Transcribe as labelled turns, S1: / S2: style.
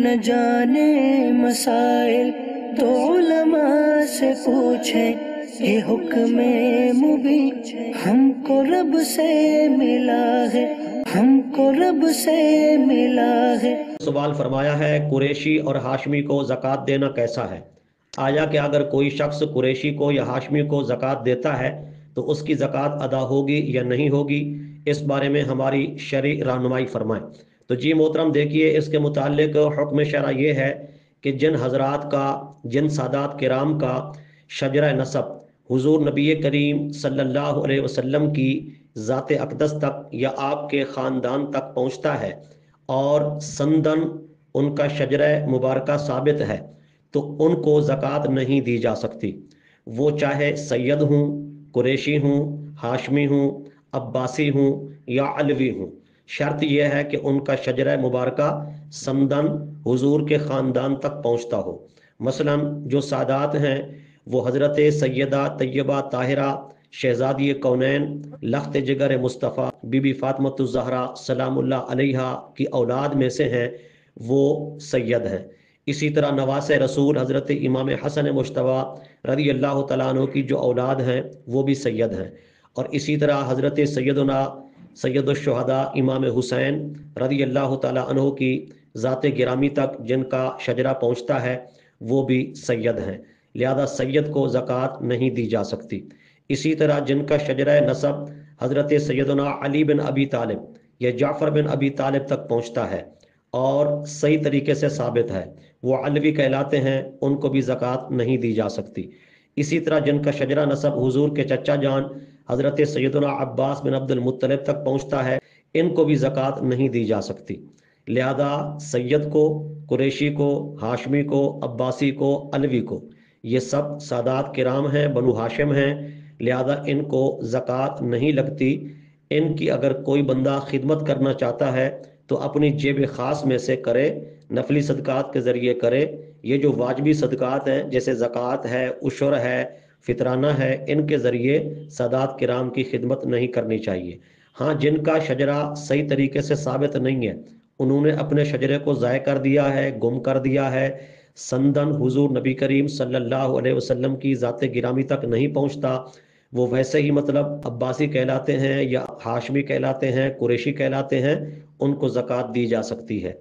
S1: न जाने मसाइल तो उलमा से पूछें, ये हुक्म मुबीन हमको रब से मिला है, हमको रब से मिला है।
S2: सवाल फरमाया है कुरैशी और हाशमी को ज़कात देना कैसा है। आया कि अगर कोई शख्स कुरैशी को या हाशमी को ज़कात देता है तो उसकी ज़कात अदा होगी या नहीं होगी, इस बारे में हमारी शरई रहनुमाई फरमाएं। तो जी मोहतरम, देखिए इसके मुतालिक हुक्म शरअ ये है कि जिन हजरात का, जिन सादात किराम का शजरा नसब हुजूर नबी करीम सल्लल्लाहु अलैहि वसल्लम की ज़ात अक़दस तक या आपके ख़ानदान तक पहुँचता है और संदन उनका शजरा मुबारका साबित है, तो उनको ज़कात नहीं दी जा सकती। वो चाहे सैयद हूँ, कुरैशी हूँ, हाशमी हूँ, अब्बासी हूँ या अलवी हूँ। शर्त यह है कि उनका शजरा मुबारका संदन हुजूर के ख़ानदान तक पहुँचता हो। मसलन जो सादात हैं वो हज़रत सैयदा तैयबा ताहिरा शहज़ादी कौनैन लख्त जिगर मुस्तफ़ा बीबी फ़ातिमतुज़ ज़हरा सलामुल्लाह अलैहा की औलाद में से हैं, वो सैयद हैं। इसी तरह नवासे रसूल हज़रत इमाम हसन मुश्तबा रज़ी अल्लाह तआला अन्हु की जो औलाद हैं वो भी सैयद हैं। और इसी तरह हज़रत सैयदना सैयदुश्शुहदा इमाम हुसैन रज़ी अल्लाह तआला अन्हु की ज़ात गिरामी तक जिनका शजरा पहुँचता है वो भी सैयद हैं। लिहाजा सैयद को ज़कात नहीं दी जा सकती। इसी तरह जिनका शजरा नसब हज़रत सैयदना अली बिन अबी तालिब या जाफ़र बिन अबी तालिब तक पहुँचता है और सही तरीके से साबित है, वो अलवी कहलाते हैं, उनको भी ज़कात नहीं दी जा सकती। इसी तरह जिनका शजरा नसब हुजूर के चचा जान हज़रत सैयदना अब्बास बिन अब्दुल मुत्तलिब तक पहुँचता है, इनको भी ज़कात नहीं दी जा सकती। लिहाजा सैयद को, कुरैशी को, हाशमी को, अब्बासी को, अलवी को, ये सब सादात किराम हैं, बनु हाशिम हैं, लिहाजा इनको ज़कात नहीं लगती। इनकी अगर कोई बंदा खिदमत करना चाहता है तो अपनी जेब ख़ास में से करे, नफली सदक़ात के ज़रिए करे। ये जो वाजबी सदक़ात हैं जैसे ज़कात है, उशर है, फितराना है, इनके ज़रिए सादात किराम की खिदमत नहीं करनी चाहिए। हाँ, जिनका शजरा सही तरीके से साबित नहीं है, उन्होंने अपने शजरे को ज़ाय कर दिया है, गुम कर दिया है, संदन हुजूर नबी करीम सल्लल्लाहु अलैहि वसल्लम की ज़ात गिरामी तक नहीं पहुँचता, वो वैसे ही मतलब अब्बासी कहलाते हैं या हाशमी कहलाते हैं, कुरैशी कहलाते हैं, उनको ज़कात दी जा सकती है।